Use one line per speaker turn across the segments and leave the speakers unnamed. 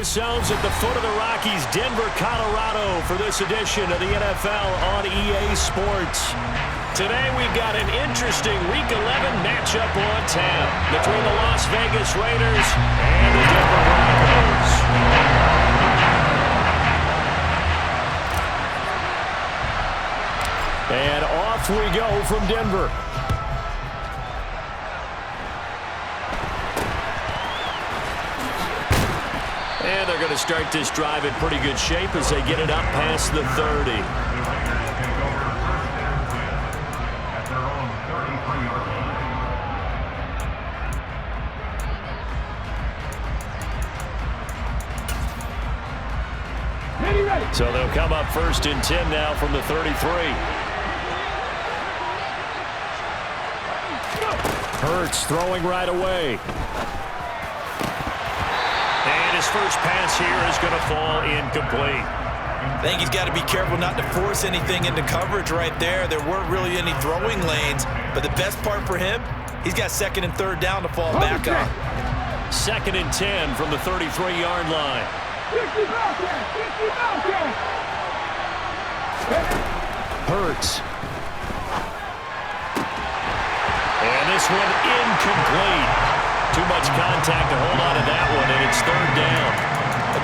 ourselves at the foot of the Rockies, Denver, Colorado, for this edition of the NFL on EA Sports. Today we've got an interesting Week 11 matchup on tap between the Las Vegas Raiders and the Denver Broncos. And off we go from Denver. And they're going to start this drive in pretty good shape as they get it up past the 30. So they'll come up 1st and 10 now from the 33. Hurts throwing right away. And his first pass here is going to fall incomplete.
I think he's got to be careful not to force anything into coverage right there. There weren't really any throwing lanes, but the best part for him, he's got 2nd and 3rd down to fall back on.
2nd and 10 from the 33-yard line. Hurts. And this one incomplete. Too much contact to hold on to that one, and it's 3rd down.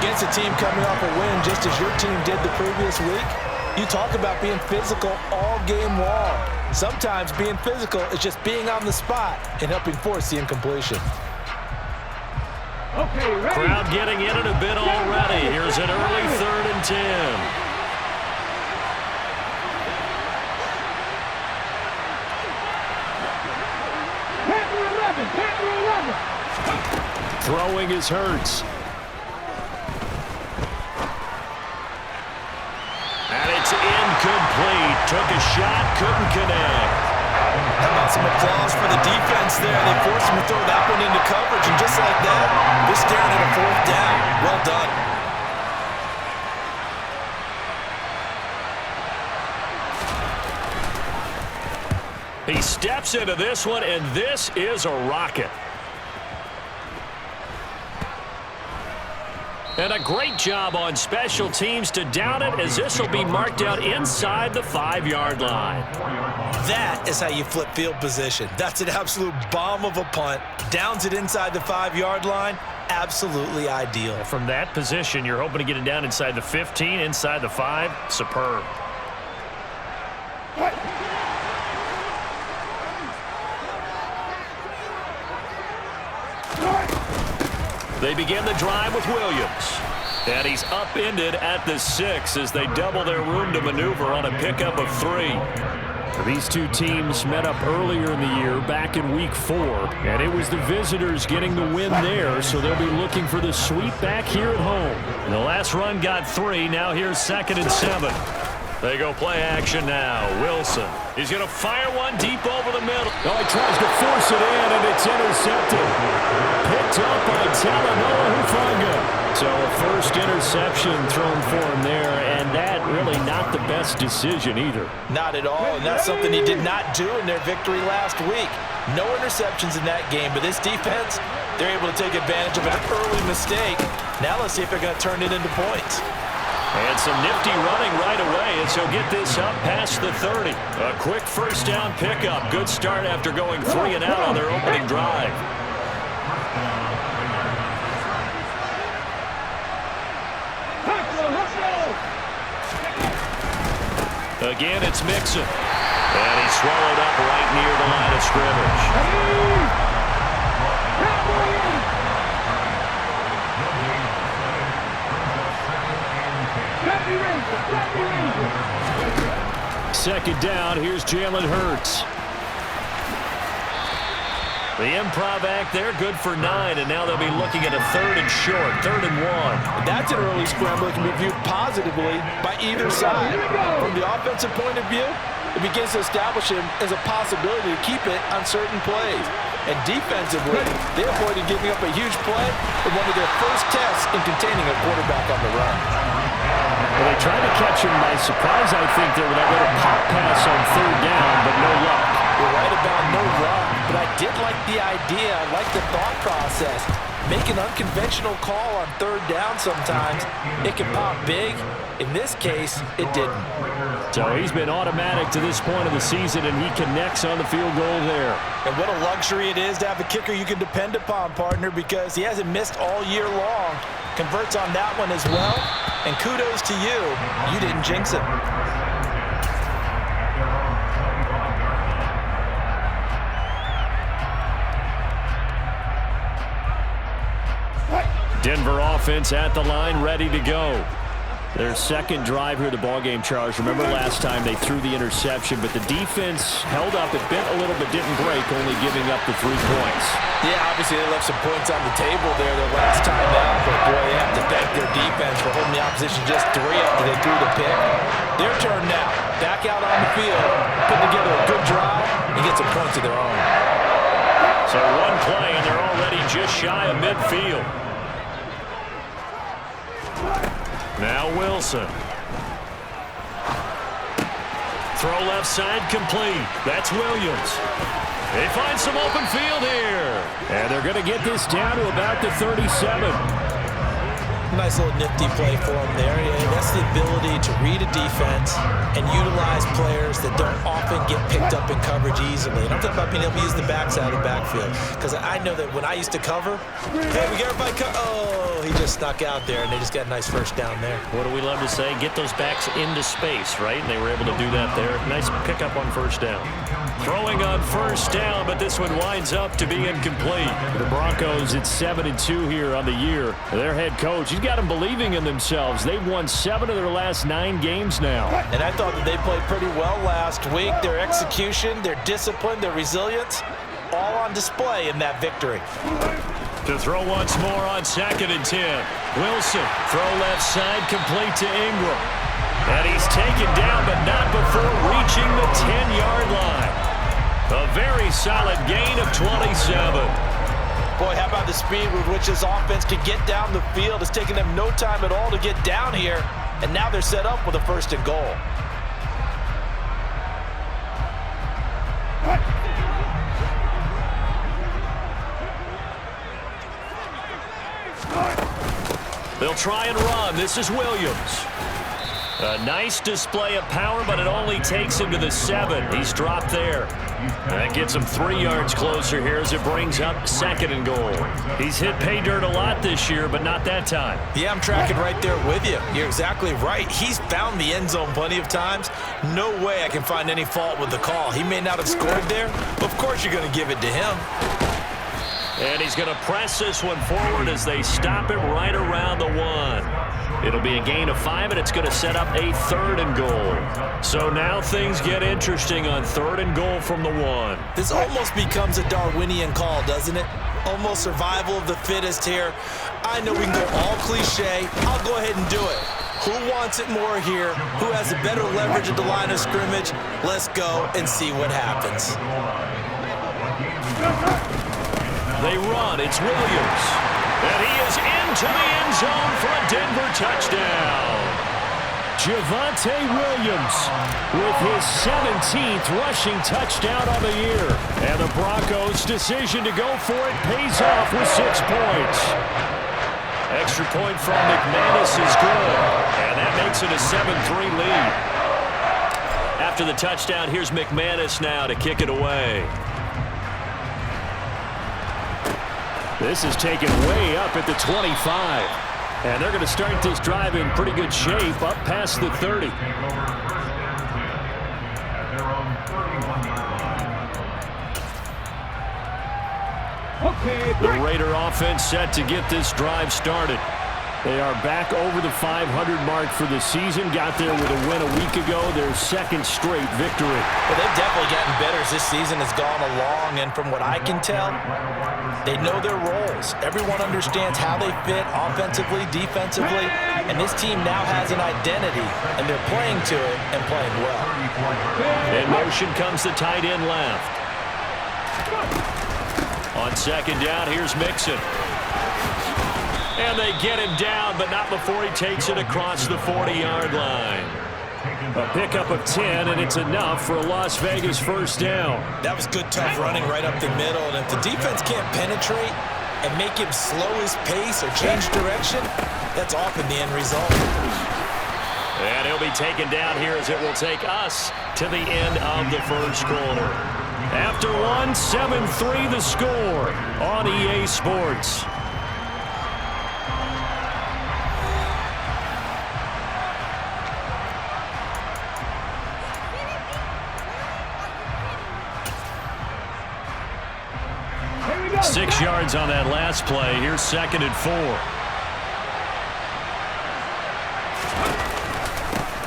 Against a team coming off a win just as your team did the previous week, you talk about being physical all game long. Sometimes being physical is just being on the spot and helping force the incompletion.
Okay, ready? Crowd getting in it a bit already. Here's an early 3rd and 10. Throwing is Hurts. And it's incomplete. Took a shot, couldn't connect.
How about some applause for the defense there? They forced him to throw that one into coverage, and just like that, they're staring at a 4th down. Well done.
He steps into this one, and this is a rocket. And a great job on special teams to down it, as this will be marked out inside the 5-yard line.
That is how you flip field position. That's an absolute bomb of a punt. Downs it inside the 5-yard line. Absolutely ideal.
From that position, you're hoping to get it down inside the 15, inside the 5. Superb. They begin the drive with Williams. And he's upended at the 6 as they double their room to maneuver on a pickup of 3. These two teams met up earlier in the year, back in Week 4. And it was the visitors getting the win there, so they'll be looking for the sweep back here at home. The last run got 3. Now here's 2nd and 7. They go play action now. Wilson. He's going to fire one deep over the middle. Oh, he tries to force it in, and it's intercepted. Picked up by Talanoa Hufanga. So a first interception thrown for him there, and that really not the best decision either.
Not at all, and that's something he did not do in their victory last week. No interceptions in that game, but this defense, they're able to take advantage of an early mistake. Now let's see if they're going to turn it into points.
And some nifty running right away as he'll get this up past the 30. A quick first down pickup. Good start after going 3 and out on their opening drive. Again, it's Mixon. And he's swallowed up right near the line of scrimmage. Second down, here's Jalen Hurts. The improv act there, good for 9, and now they'll be looking at a 3rd and short, 3rd and 1.
That's an early scramble that can be viewed positively by either side. From the offensive point of view, it begins to establish him as a possibility to keep it on certain plays. And defensively, they avoided giving up a huge play in one of their first tests in containing a quarterback on the run.
Well, they tried to catch him by surprise, I think, there with that little pop pass on 3rd down, but no luck.
You're right about no luck, but I did like the idea. I like the thought process. make an unconventional call on third down sometimes. It can pop big. In this case, it didn't.
So he's been automatic to this point of the season, and he connects on the field goal there.
And what a luxury it is to have a kicker you can depend upon, partner, because he hasn't missed all year long. Converts on that one as well. And kudos to you. You didn't jinx him.
Denver offense at the line, ready to go. Their second drive here, the ballgame, Charles. Remember last time they threw the interception, but the defense held up. It bent a little but didn't break, only giving up the 3 points.
Yeah, obviously they left some points on the table there the last time out, but boy, they have to thank their defense for holding the opposition just 3 after they threw the pick. Their turn now. Back out on the field, put together a good drive, and get some points of their own.
So one play, and they're already just shy of midfield. Now Wilson. Throw left side complete. That's Williams. They find some open field here. And they're going to get this down to about the 37.
Nice little nifty play for him there. And that's the ability to read a defense and utilize players that don't often get picked up in coverage easily. And I'm talking about being able to use the backside of the backfield. Because I know that when I used to cover, hey, we got everybody oh, he just snuck out there, and they just got a nice first down there.
What do we love to say? Get those backs into space, right? And they were able to do that there. Nice pickup on first down. Throwing on first down, but this one winds up to be incomplete. The Broncos at 7-2 here on the year. Their head coach, he's got them believing in themselves. They've won 7 of their last 9 games now.
And I thought that they played pretty well last week. Their execution, their discipline, their resilience, all on display in that victory.
To throw once more on 2nd and 10. Wilson, throw left side, complete to Ingram. And he's taken down, but not before reaching the 10-yard line. A very solid gain of 27.
Boy, how about the speed with which this offense can get down the field? It's taken them no time at all to get down here, and now they're set up with a 1st and goal.
They'll try and run. This is Williams. A nice display of power, but it only takes him to the 7. He's dropped there. That gets him 3 yards closer here as it brings up 2nd and goal. He's hit pay dirt a lot this year, but not that time.
Yeah, I'm tracking right there with you. You're exactly right. He's found the end zone plenty of times. No way I can find any fault with the call. He may not have scored there, but of course you're going to give it to him.
And he's going to press this one forward as they stop it right around the 1. It'll be a gain of 5, and it's going to set up a 3rd and goal. So now things get interesting on 3rd and goal from the 1.
This almost becomes a Darwinian call, doesn't it? Almost survival of the fittest here. I know we can go all cliche. I'll go ahead and do it. Who wants it more here? Who has a better leverage at the line of scrimmage? Let's go and see what happens.
They run. It's Williams. And he is into the end zone for a Denver touchdown. Javonte Williams with his 17th rushing touchdown on the year. And the Broncos' decision to go for it pays off with 6 points. Extra point from McManus is good. And that makes it a 7-3 lead. After the touchdown, here's McManus now to kick it away. This is taken way up at the 25. And they're going to start this drive in pretty good shape, up past the 30. The Raider offense set to get this drive started. They are back over the 500 mark for the season. Got there with a win a week ago, their 2nd straight victory.
Well, they've definitely gotten better as this season has gone along, and from what I can tell, they know their roles. Everyone understands how they fit offensively, defensively, and this team now has an identity, and they're playing to it and playing well.
In motion comes the tight end left. On 2nd down, here's Mixon. And they get him down, but not before he takes it across the 40-yard line. A pickup of 10, and it's enough for a Las Vegas 1st down.
That was good, tough running right up the middle. And if the defense can't penetrate, and make him slow his pace or change direction, that's often the end result.
And he'll be taken down here as it will take us to the end of the first quarter. After one, 7-3 the score on EA Sports. Six yards on that last play. Here's 2nd and 4.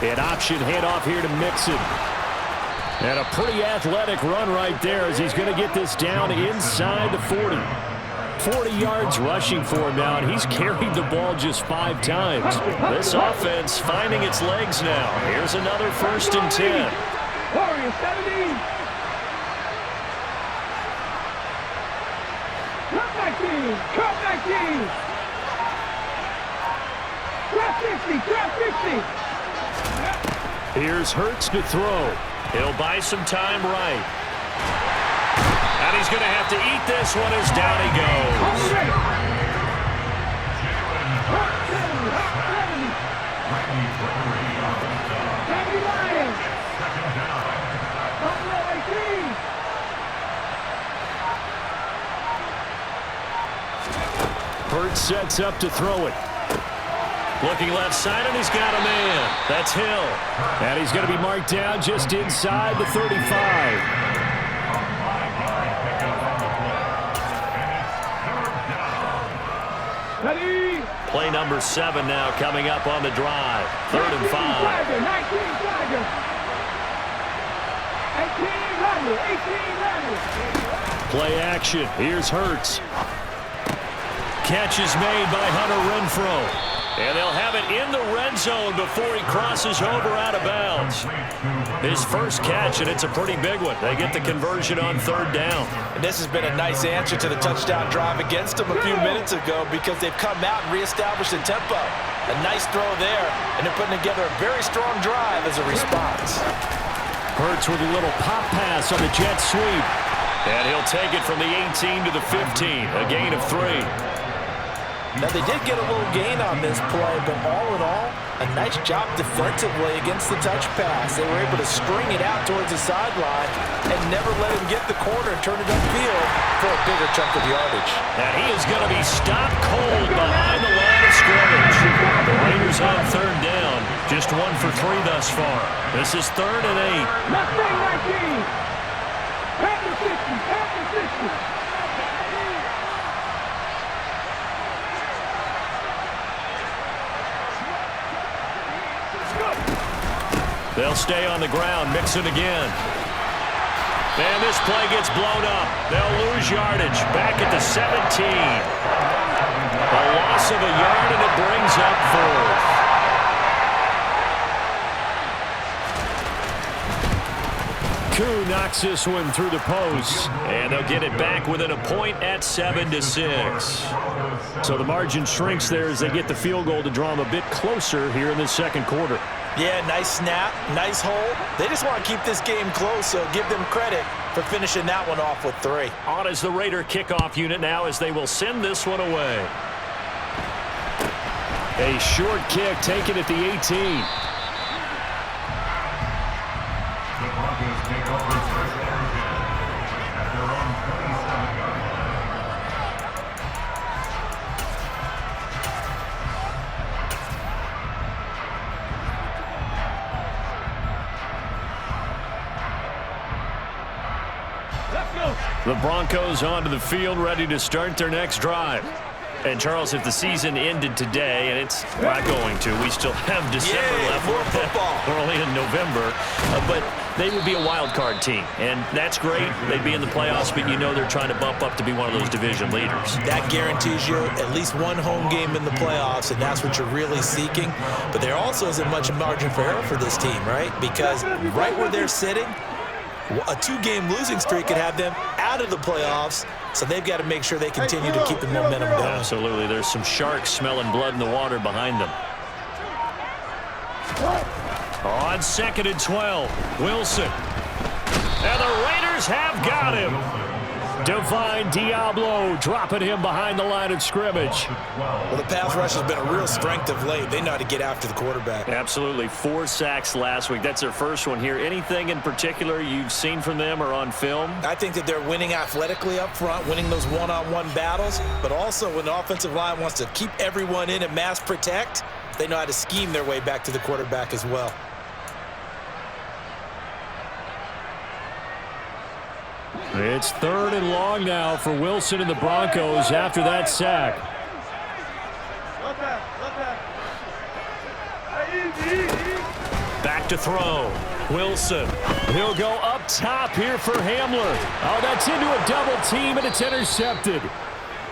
An option handoff here to Mixon. And a pretty athletic run right there as he's going to get this down inside the 40. 40 yards rushing for him now, and he's carried the ball just 5 times. This offense finding its legs now. Here's another 1st and 10.
Warriors 17. Cut back team. Trap 50.
Here's Hurts to throw. He'll buy some time right. And he's going to have to eat this one as down he goes. Hurts sets up to throw it. Looking left side, and he's got a man. That's Hill. And he's going to be marked down just inside the 35.
Ready.
Play number 7 now coming up on the drive. 3rd and 5.
19 Flagger. 18 Flagger.
Play action. Here's Hurts. Catch is made by Hunter Renfrow. And they'll have it in the red zone before he crosses over out of bounds. His first catch, and it's a pretty big one. They get the conversion on 3rd down.
And this has been a nice answer to the touchdown drive against them a few minutes ago because they've come out and reestablished the tempo. A nice throw there, and they're putting together a very strong drive as a response.
Hurts with a little pop pass on the jet sweep. And he'll take it from the 18 to the 15, a gain of 3.
Now, they did get a little gain on this play, but all in all, a nice job defensively against the touch pass. They were able to string it out towards the sideline and never let him get the corner and turn it upfield for a bigger chunk of yardage.
And he is going to be stopped cold behind the line of scrimmage. The Raiders on 3rd down, just 1 for 3 thus far. This is 3rd and 8.
Mustang 19. Panther 60. Panther 60.
They'll stay on the ground, mix it again. And this play gets blown up. They'll lose yardage back at the 17. A loss of a yard, and it brings up 4th. Koo knocks this one through the post, and they'll get it back within a point at 7-6. So the margin shrinks there as they get the field goal to draw them a bit closer here in the 2nd quarter.
Yeah, nice snap, nice hole. They just want to keep this game close, so give them credit for finishing that one off with 3.
On is the Raider kickoff unit now as they will send this one away. A short kick taken at the 18.
The Broncos take over first down at their own 27-yard line.
The Broncos onto the field, ready to start their next drive. And, Charles, if the season ended today, and it's not going to, we still have December left.
More football.
We're only in November. But they would be a wild card team, and that's great. They'd be in the playoffs, but you know they're trying to bump up to be one of those division leaders.
That guarantees you at least one home game in the playoffs, and that's what you're really seeking. But there also isn't much margin for error for this team, right? Because right where they're sitting, a 2-game losing streak could have them out of the playoffs, so they've got to make sure they continue to keep the momentum going.
Absolutely. There's some sharks smelling blood in the water behind them. On 2nd and 12, Wilson. And the Raiders have got him. Divine Diablo dropping him behind the line of scrimmage.
Well, the pass rush has been a real strength of late. They know how to get after the quarterback.
Absolutely. 4 sacks last week. That's their first one here. Anything in particular you've seen from them or on film?
I think that they're winning athletically up front, winning those one-on-one battles, but also when the offensive line wants to keep everyone in and mass protect, they know how to scheme their way back to the quarterback as well.
It's 3rd and long now for Wilson and the Broncos after that sack. Back to throw. Wilson. He'll go up top here for Hamler. Oh, that's into a double team, and it's intercepted.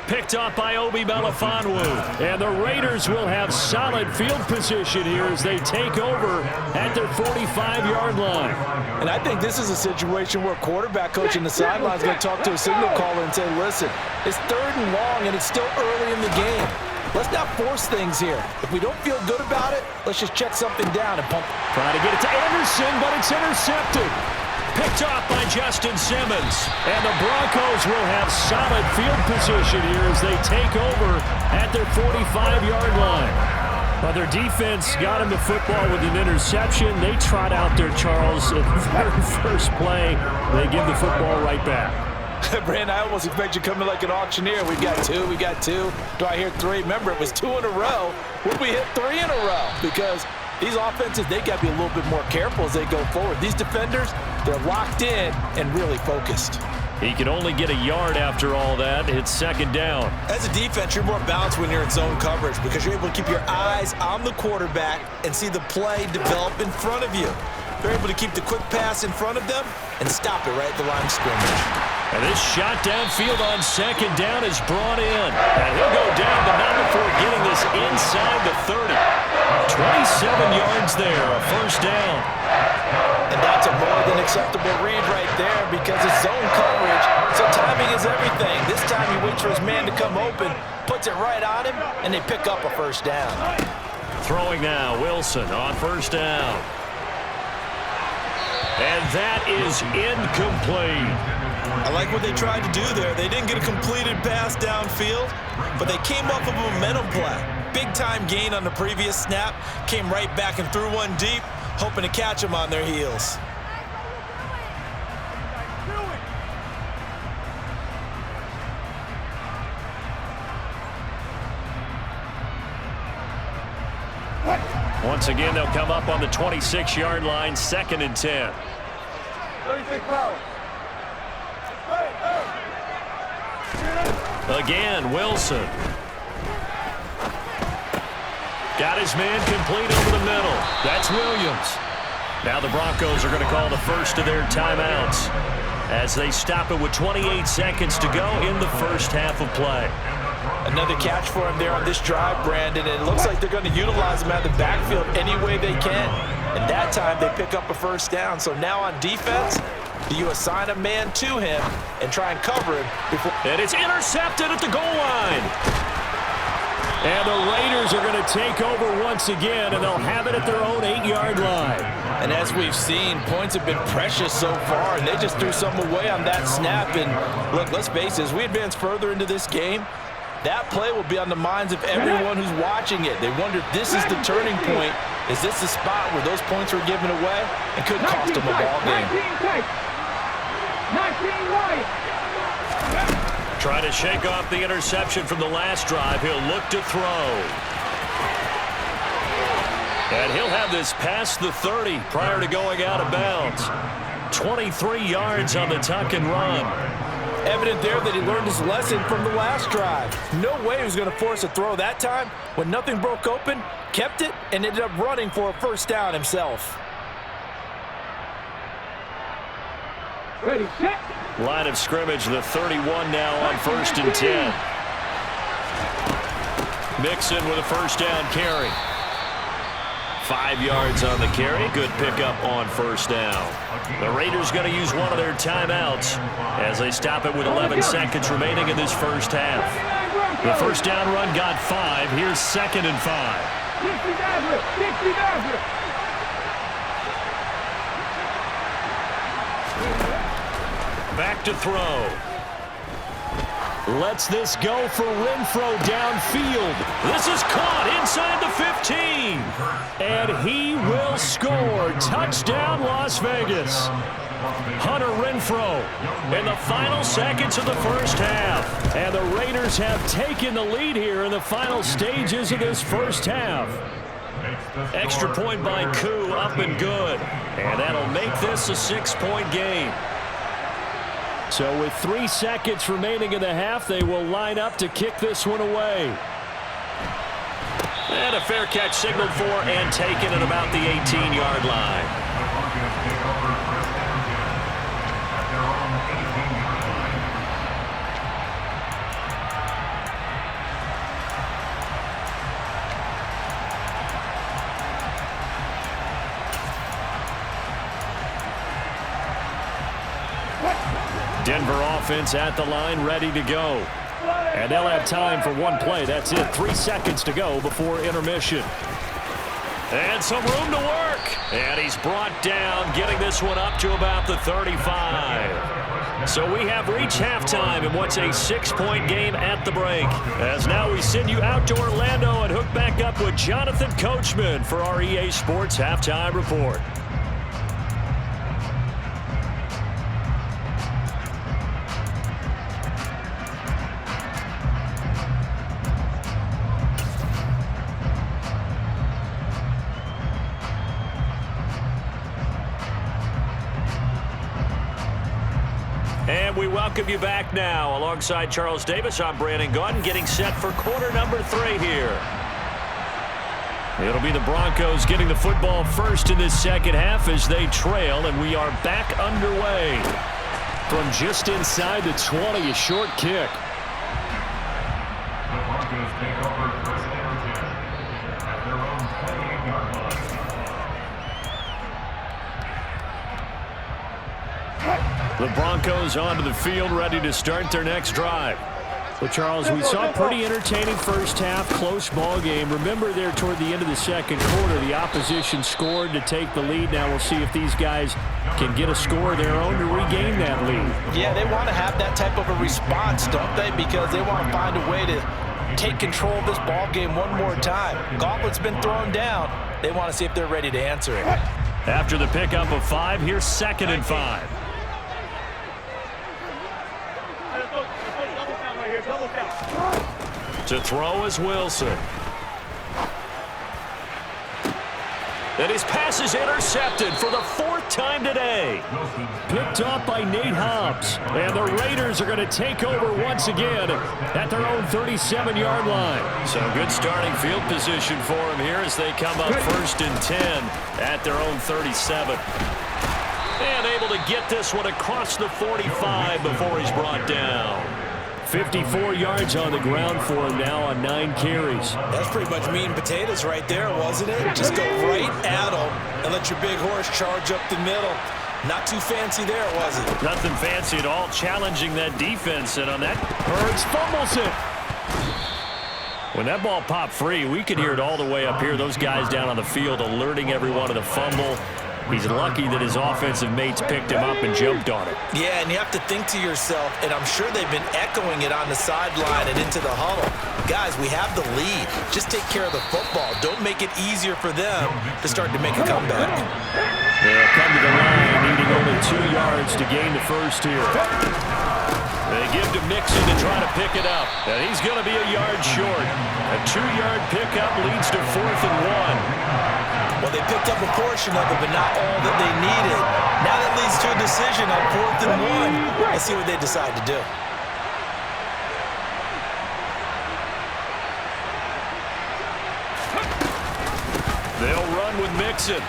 Picked off by Obi Melifonwu. And the Raiders will have solid field position here as they take over at their 45-yard line.
And I think this is a situation where quarterback coach in the sideline is going to talk to a signal caller and say, listen, it's 3rd and long and it's still early in the game. Let's not force things here. If we don't feel good about it, let's just check something down and pump.
Trying to get it to Anderson, but it's intercepted. Picked off by Justin Simmons. And the Broncos will have solid field position here as they take over at their 45-yard line. Well, their defense got him the football with an interception. They trot out there, Charles, at the very first play. They give the football right back.
Brand, I almost expect you to come in like an auctioneer. We got 2, we got 2. Do I hear 3? Remember, it was 2 in a row. Would we hit 3 in a row? Because these offenses, they got to be a little bit more careful as they go forward. These defenders, they're locked in and really focused.
He can only get a yard after all that. It's 2nd down.
As a defense, you're more balanced when you're in zone coverage because you're able to keep your eyes on the quarterback and see the play develop in front of you. They're able to keep the quick pass in front of them and stop it right at the line of scrimmage.
And this shot downfield on 2nd down is brought in. And he'll go down, but not before getting this inside the 30. 27 yards there, a 1st down.
And that's a more than acceptable read right there because it's zone coverage, so timing is everything. This time he waits for his man to come open, puts it right on him, and they pick up a 1st down.
Throwing now, Wilson on 1st down. And that is incomplete.
I like what they tried to do there. They didn't get a completed pass downfield, but they came up with a momentum play. Big-time gain on the previous snap, came right back and threw one deep, hoping to catch them on their heels.
Once again, they'll come up on the 26-yard line, 2nd and 10.
36 power.
Again, Wilson. Got his man complete over the middle. That's Williams. Now the Broncos are going to call the first of their timeouts as they stop it with 28 seconds to go in the first half of play.
Another catch for him there on this drive, Brandon. And it looks like they're going to utilize him out of the backfield any way they can. And that time they pick up a 1st down. So now on defense, do you assign a man to him and try and cover him before?
And it's intercepted at the goal line. And the Raiders are going to take over once again, and they'll have it at their own 8-yard line.
And as we've seen, points have been precious so far, and they just threw some away on that snap. And look, let's face it, as we advance further into this game, that play will be on the minds of everyone who's watching it. They wonder if this is the turning point. Is this the spot where those points were given away and could cost them a ball game?
19 right.
Trying to shake off the interception from the last drive. He'll look to throw. And he'll have this past the 30 prior to going out of bounds. 23 yards on the tuck and run.
Evident there that he learned his lesson from the last drive. No way he was going to force a throw that time. When nothing broke open, kept it, and ended up running for a 1st down himself.
Ready, set.
Line of scrimmage, the 31 now on 1st and 10. Mixon with a 1st down carry. 5 yards on the carry. Good pickup on 1st down. The Raiders going to use one of their timeouts as they stop it with 11 seconds remaining in this first half. The 1st down run got 5. Here's 2nd and 5.
60
Back to throw. Lets this go for Renfro downfield. This is caught inside the 15. And he will score. Touchdown, Las Vegas. Hunter Renfro in the final seconds of the first half. And the Raiders have taken the lead here in the final stages of this first half. Extra point by Koo, up and good. And that'll make this a 6-point game. So with 3 seconds remaining in the half, they will line up to kick this one away. And a fair catch signaled for and taken at about the 18-yard line. Denver offense at the line, ready to go. And they'll have time for one play. That's it. 3 seconds to go before intermission. And some room to work. And he's brought down, getting this one up to about the 35. So we have reached halftime in what's a 6-point game at the break. As now we send you out to Orlando and hook back up with Jonathan Coachman for our EA Sports Halftime Report. And we welcome you back now. Alongside Charles Davis, I'm Brandon Gaudin, getting set for quarter number 3 here. It'll be the Broncos getting the football first in this second half as they trail, and we are back underway. From just inside the 20, a short kick.
The Broncos take over first down 10 at their own 28-yard line.
The Broncos onto the field, ready to start their next drive. Well, Charles, we saw a pretty entertaining first half, close ball game. Remember there toward the end of the second quarter, the opposition scored to take the lead. Now we'll see if these guys can get a score of their own to regain that lead.
Yeah, they want to have that type of a response, don't they? Because they want to find a way to take control of this ball game one more time. Gauntlet's been thrown down. They want to see if they're ready to answer it.
After the pickup of 5, here's 2nd and 5. To throw is Wilson. And his pass is intercepted for the 4th time today. Picked off by Nate Hobbs. And the Raiders are going to take over once again at their own 37-yard line. So good starting field position for him here as they come up 1st and 10 at their own 37. And able to get this one across the 45 before he's brought down. 54 yards on the ground for him now on 9 carries.
That's pretty much meat and potatoes right there, wasn't it? Just go right at them and let your big horse charge up the middle. Not too fancy there, was it?
Nothing fancy at all, challenging that defense. And on that, Hurts fumbles it. When that ball popped free, we could hear it all the way up here. Those guys down on the field alerting everyone of the fumble. He's lucky that his offensive mates picked him up and jumped on it.
Yeah, and you have to think to yourself, and I'm sure they've been echoing it on the sideline and into the huddle. Guys, we have the lead. Just take care of the football. Don't make it easier for them to start to make a comeback.
They'll come to the line, needing only 2 yards to gain the first here. They give to Mixon to try to pick it up. And he's going to be a yard short. A 2-yard pickup leads to 4th and 1.
Well, they picked up a portion of it, but not all that they needed. Now that leads to a decision on 4th and 1. Let's see what they decide to do.
They'll run with Mixon.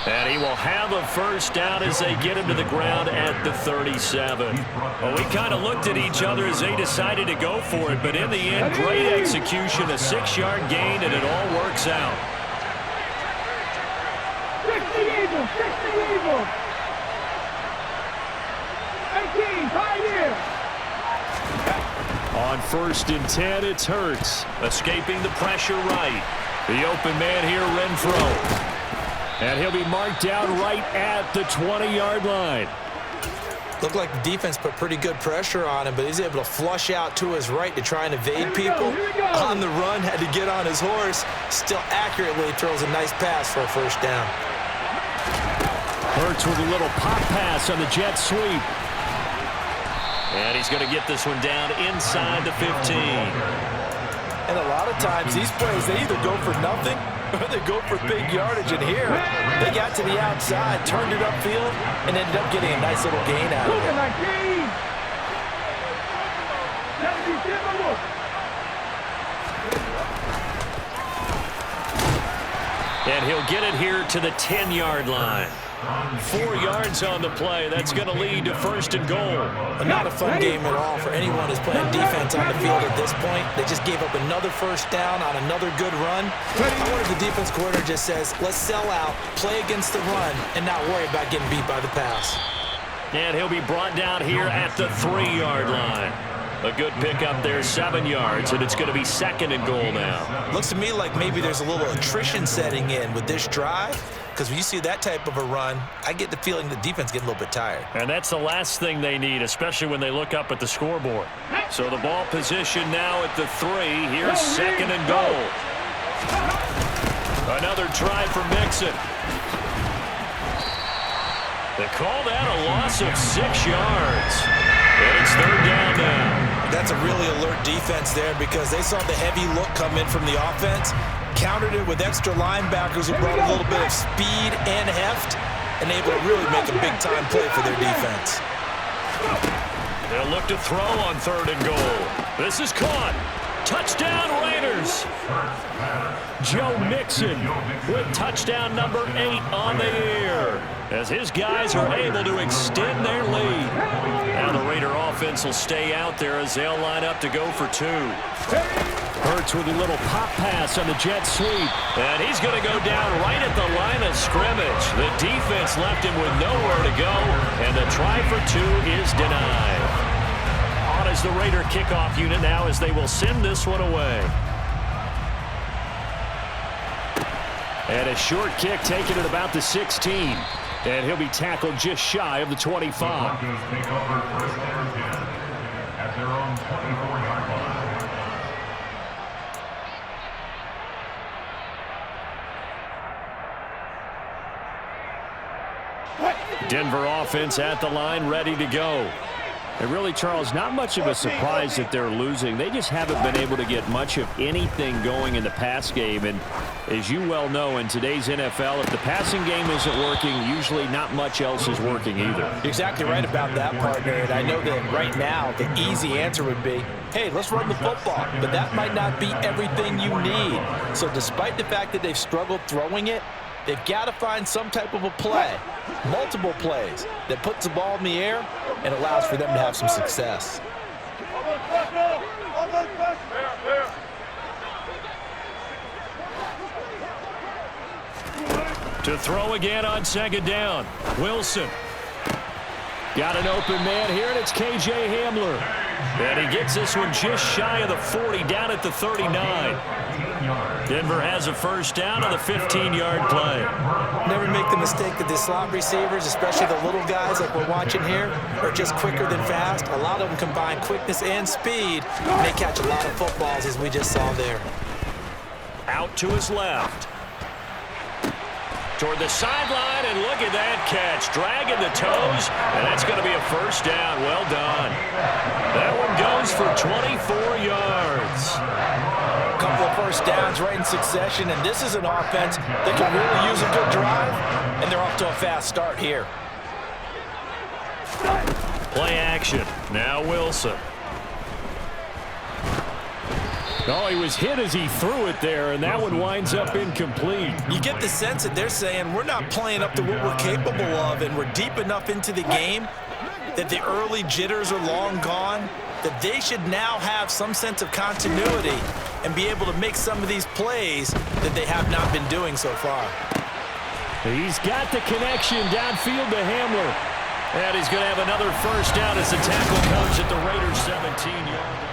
And he will have a first down as they get him to the ground at the 37. Well, we kind of looked at each other as they decided to go for it, but in the end, great execution, a 6-yard gain, and it all works out.
60 Eagles, 60 Eagles. 18, Pioneer.
On 1st and 10, it's Hurts, escaping the pressure right. The open man here, Renfro. And he'll be marked down right at the 20-yard line.
Looked like the defense put pretty good pressure on him, but he's able to flush out to his right to try and evade people. On the run, had to get on his horse. Still accurately throws a nice pass for a first down.
Hurts with a little pop pass on the jet sweep. And he's going to get this one down inside the 15.
And a lot of times, these plays, they either go for nothing or they go for big yardage. And here, they got to the outside, turned it upfield, and ended up getting a nice little gain out of it.
And he'll get it here to the 10-yard line. 4 yards on the play. That's going to lead to first and goal.
Not a fun game at all for anyone who's playing defense on the field at this point. They just gave up another first down on another good run. I wonder if the defense coordinator just says, let's sell out, play against the run, and not worry about getting beat by the pass.
And he'll be brought down here at the 3-yard line. A good pickup there, 7 yards, and it's going to be second and goal now.
Looks to me like maybe there's a little attrition setting in with this drive, because when you see that type of a run, I get the feeling the defense getting a little bit tired.
And that's the last thing they need, especially when they look up at the scoreboard. So the ball position now at the 3. Here's second and goal. Another try for Mixon. They call that a loss of 6 yards. And it's third down now.
That's a really alert defense there because they saw the heavy look come in from the offense, countered it with extra linebackers who brought a little bit of speed and heft, and able to really make a big-time play for their defense.
They'll look to throw on third and goal. This is caught. Touchdown, Raiders. Joe Mixon with touchdown number 8 on the year as his guys are able to extend their lead. Now the Raider offense will stay out there as they'll line up to go for 2. Hurts with a little pop pass on the jet sweep. And he's going to go down right at the line of scrimmage. The defense left him with nowhere to go, and the try for 2 is denied. On is the Raider kickoff unit now as they will send this one away. And a short kick taken at about the 16. And he'll be tackled just shy of the 25.
Broncos take over first and 10 at their own 24-yard line.
Denver offense at the line, ready to go. And really, Charles, not much of a surprise that they're losing. They just haven't been able to get much of anything going in the pass game. And as you well know, in today's NFL, if the passing game isn't working, usually not much else is working either.
You're exactly right about that, partner. And I know that right now the easy answer would be, hey, let's run the football. But that might not be everything you need. So despite the fact that they've struggled throwing it, they've got to find some type of a play, multiple plays, that puts the ball in the air and allows for them to have some success.
To throw again on second down. Wilson. Got an open man here, and it's K.J. Hamler. And he gets this one just shy of the 40, down at the 39. Denver has a first down on the 15-yard play.
Never make the mistake that the slot receivers, especially the little guys like we're watching here, are just quicker than fast. A lot of them combine quickness and speed, and they catch a lot of footballs, as we just saw there.
Out to his left. Toward the sideline, and look at that catch. Dragging the toes, and that's going to be a first down. Well done. That one goes for 24 yards.
A couple of first downs right in succession, and this is an offense that can really use a good drive, and they're off to a fast start here.
Play action. Now Wilson. Oh, he was hit as he threw it there, and that one winds up incomplete.
You get the sense that they're saying we're not playing up to what we're capable of, and we're deep enough into the game that the early jitters are long gone, that they should now have some sense of continuity and be able to make some of these plays that they have not been doing so far.
He's got the connection downfield to Hamler. And he's going to have another first down as the tackle comes at the Raiders' 17-yard line.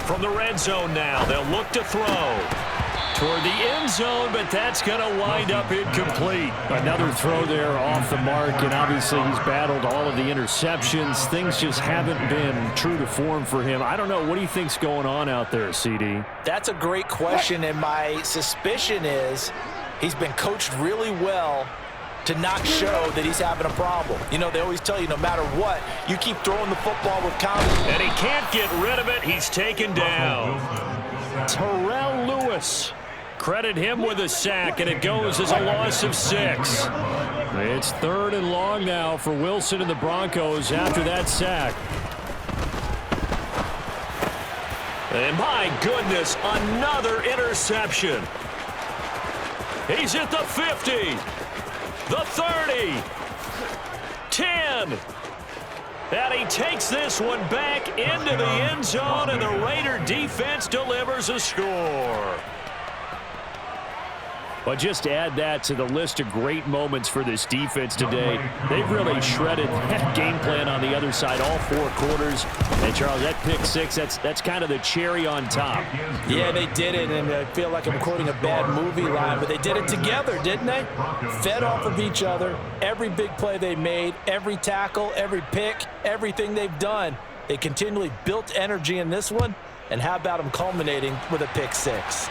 From the red zone now, they'll look to throw toward the end zone, but that's going to wind up incomplete.
Another throw there off the mark, and obviously he's battled all of the interceptions. Things just haven't been true to form for him. I don't know. What do you think's going on out there, CD?
That's a great question, and my suspicion is he's been coached really well to not show that he's having a problem. You know, they always tell you no matter what, you keep throwing the football with confidence.
And he can't get rid of it. He's taken down. Terrell Lewis. Credit him with a sack, and it goes as a loss of 6.
It's 3rd and long now for Wilson and the Broncos after that sack.
And my goodness, another interception. He's at the 50, the 30, 10. And he takes this one back into the end zone, and the Raider defense delivers a score.
But just add that to the list of great moments for this defense today. They've really shredded that game plan on the other side all 4 quarters. And, Charles, that pick 6, that's kind of the cherry on top.
Yeah, they did it, and I feel like I'm quoting a bad movie line, but they did it together, didn't they? Fed off of each other. Every big play they made, every tackle, every pick, everything they've done. They continually built energy in this one, and how about them culminating with a pick 6?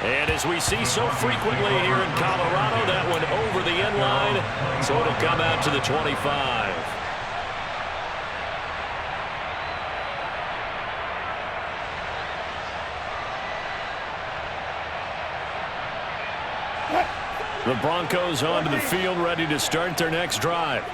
And as we see so frequently here in Colorado, that one over the end line, so it'll come out to the 25. The Broncos onto the field, ready to start their next drive.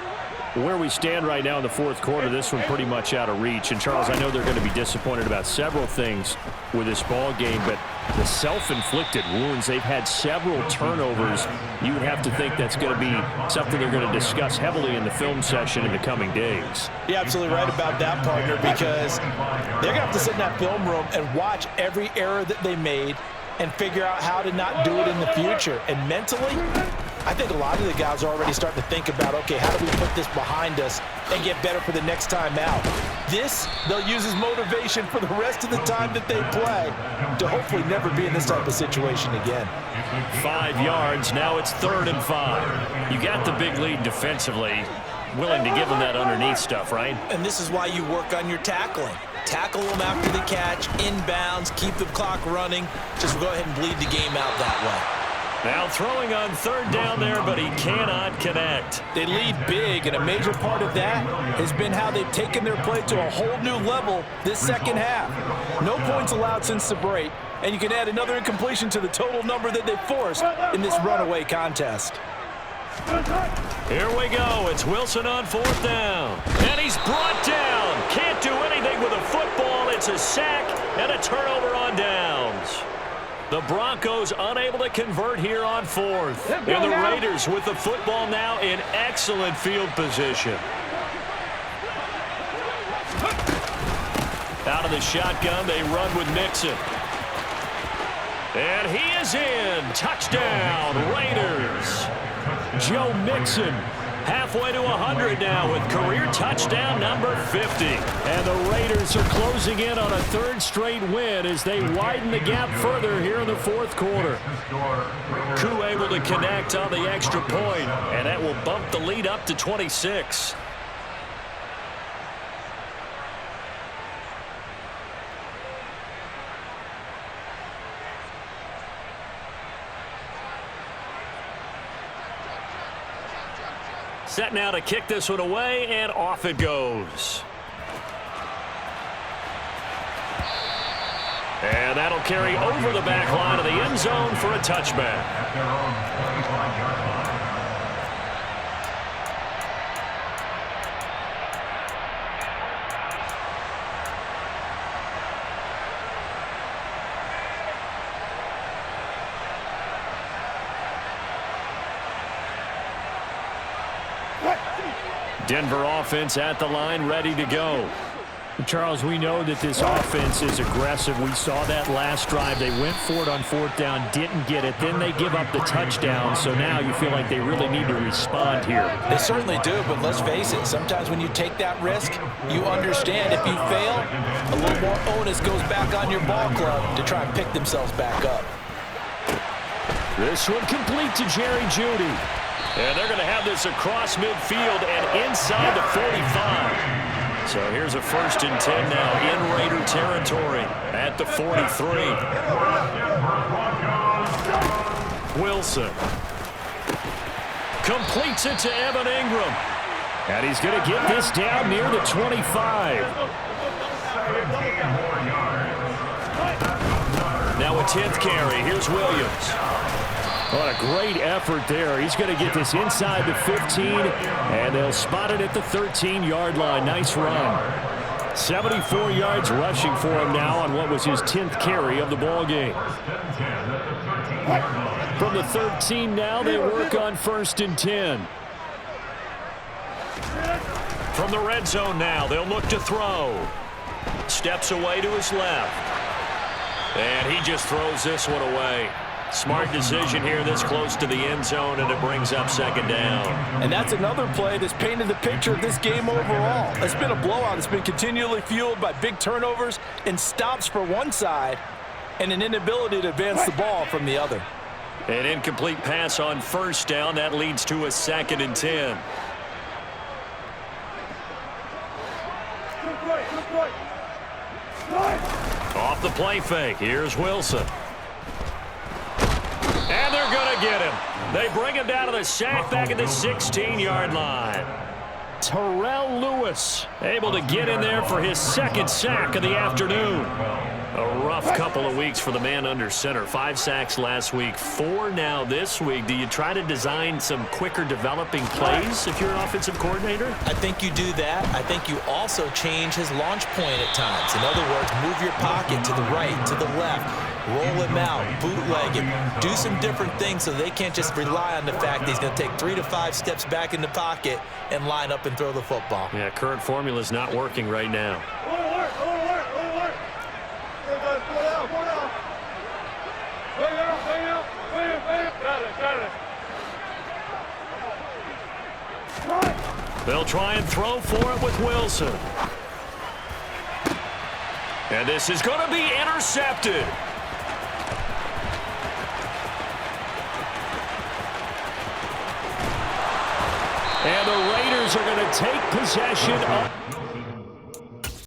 Where we stand right now in the 4th quarter, this one pretty much out of reach. And, Charles, I know they're going to be disappointed about several things with this ball game, but the self-inflicted wounds, they've had several turnovers. You would have to think that's going to be something they're going to discuss heavily in the film session in the coming days.
You're absolutely right about that, partner, because they're going to have to sit in that film room and watch every error that they made and figure out how to not do it in the future. And mentally, I think a lot of the guys are already starting to think about, okay, how do we put this behind us and get better for the next time out? This, they'll use as motivation for the rest of the time that they play to hopefully never be in this type of situation again.
5 yards. Now it's 3rd and 5. You got the big lead defensively. Willing to give them that underneath stuff, right?
And this is why you work on your tackling. Tackle them after the catch, inbounds, keep the clock running. Just go ahead and bleed the game out that way.
Now throwing on 3rd down there, but he cannot connect.
They lead big, and a major part of that has been how they've taken their play to a whole new level this second half. No points allowed since the break, and you can add another incompletion to the total number that they forced in this runaway contest.
Here we go. It's Wilson on 4th down. And he's brought down. Can't do anything with a football. It's a sack and a turnover on downs. The Broncos unable to convert here on 4th. And the Raiders with the football now in excellent field position. Out of the shotgun, they run with Mixon. And he is in. Touchdown, Raiders. Joe Mixon halfway to 100 now with career touchdown number 50.
And the Raiders are closing in on a 3rd straight win as they widen the gap further here in the 4th quarter.
Koo able to connect on the extra point, and that will bump the lead up to 26. Set now to kick this one away, and off it goes. And that'll carry over the back line of the end zone for a touchback. Denver offense at the line, ready to go.
Charles, we know that this offense is aggressive. We saw that last drive. They went for it on fourth down, didn't get it. Then they give up the touchdown. So now you feel like they really need to respond here.
They certainly do, but let's face it. Sometimes when you take that risk, you understand if you fail, a little more onus goes back on your ball club to try and pick themselves back up.
This one complete to Jerry Jeudy.
And they're going to have this across midfield and inside the 45. So here's a 1st and 10 now in Raider territory at the 43. Wilson completes it to Evan Ingram.
And he's going to get this down near the 25.
Now a 10th carry. Here's Williams.
What a great effort there. He's going to get this inside the 15, and they'll spot it at the 13-yard line. Nice run. 74 yards rushing for him now on what was his 10th carry of the ball game. From the 13 now, they work on 1st and 10.
From the red zone now, they'll look to throw. Steps away to his left. And he just throws this one away. Smart decision here this close to the end zone, and it brings up 2nd down.
And that's another play that's painted the picture of this game overall. It's been a blowout. It's been continually fueled by big turnovers and stops for one side and an inability to advance the ball from the other.
An incomplete pass on 1st down. That leads to a 2nd and 10. Off the play fake. Here's Wilson. And they're going to get him. They bring him down to the sack back at the 16-yard line.
Terrell Lewis
able to get in there for his 2nd sack of the afternoon. A rough couple of weeks for the man under center. 5 sacks last week, 4 now this week. Do you try to design some quicker developing plays if you're an offensive coordinator?
I think you do that. I think you also change his launch point at times. In other words, move your pocket to the right, to the left, roll him out, bootleg him, do some different things so they can't just rely on the fact that he's going to take 3 to 5 steps back in the pocket and line up and throw the football.
Yeah, current formula is not working right now. They'll try and throw for it with Wilson. And this is going to be intercepted. And the Raiders are going to take possession of